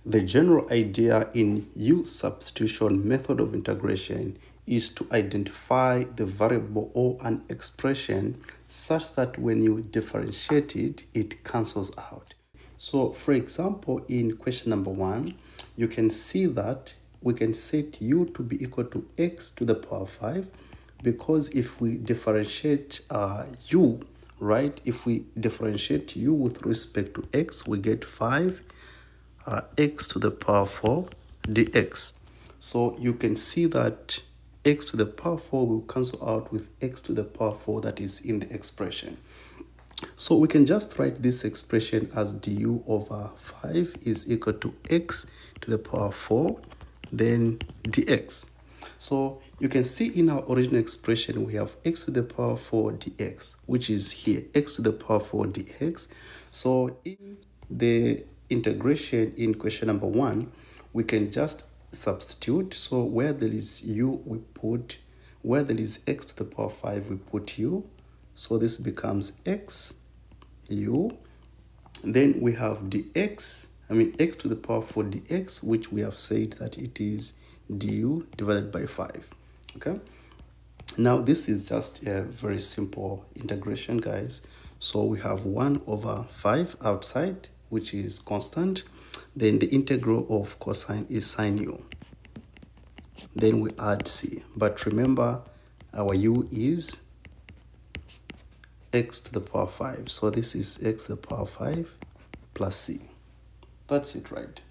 The general idea in U-substitution method of integration is to identify the variable or an expression such that when you differentiate it, it cancels out. So for example, in question number 1, you can see that we can set u to be equal to x to the power 5, because if we differentiate u, right, if we differentiate u with respect to x, we get 5 x to the power 4 dx. So you can see that x to the power 4 will cancel out with x to the power 4 that is in the expression. So we can just write this expression as du over 5 is equal to x to the power 4, then dx. So you can see in our original expression we have x to the power 4 dx, which is here, x to the power 4 dx. So in the integration in question number 1, we can just substitute. So where there is u, we put, where there is x to the power 5, we put u. So this becomes x u. Then we have dx, x to the power 4 dx, which we have said that it is du divided by 5. Okay. Now this is just a very simple integration, guys. So we have 1 over 5 outside, which is constant. Then the integral of cosine is sine u. Then we add c. But remember, our u is x to the power 5. So this is x to the power 5 plus c. That's it, right?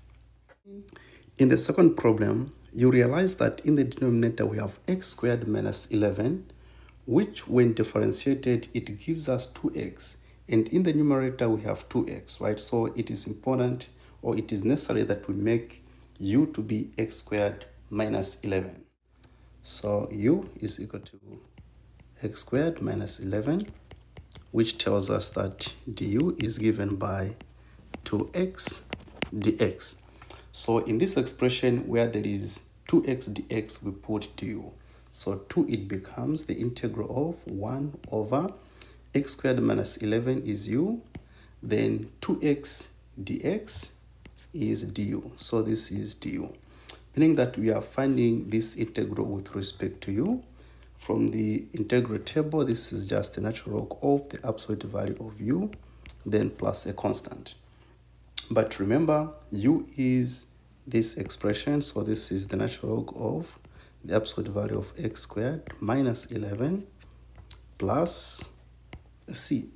In the second problem, you realize that in the denominator we have x squared minus 11, which when differentiated, it gives us 2x. And in the numerator, we have 2x, right? So it is important, or it is necessary, that we make u to be x squared minus 11. So u is equal to x squared minus 11, which tells us that du is given by 2x dx. So in this expression where there is 2x dx, we put du. So 2, it becomes the integral of 1 over x squared minus 11 is u. Then 2x dx is du. So this is du. Meaning that we are finding this integral with respect to u. From the integral table, this is just the natural log of the absolute value of u, then plus a constant. But remember, u is this expression, so this is the natural log of the absolute value of x squared minus 11 plus c.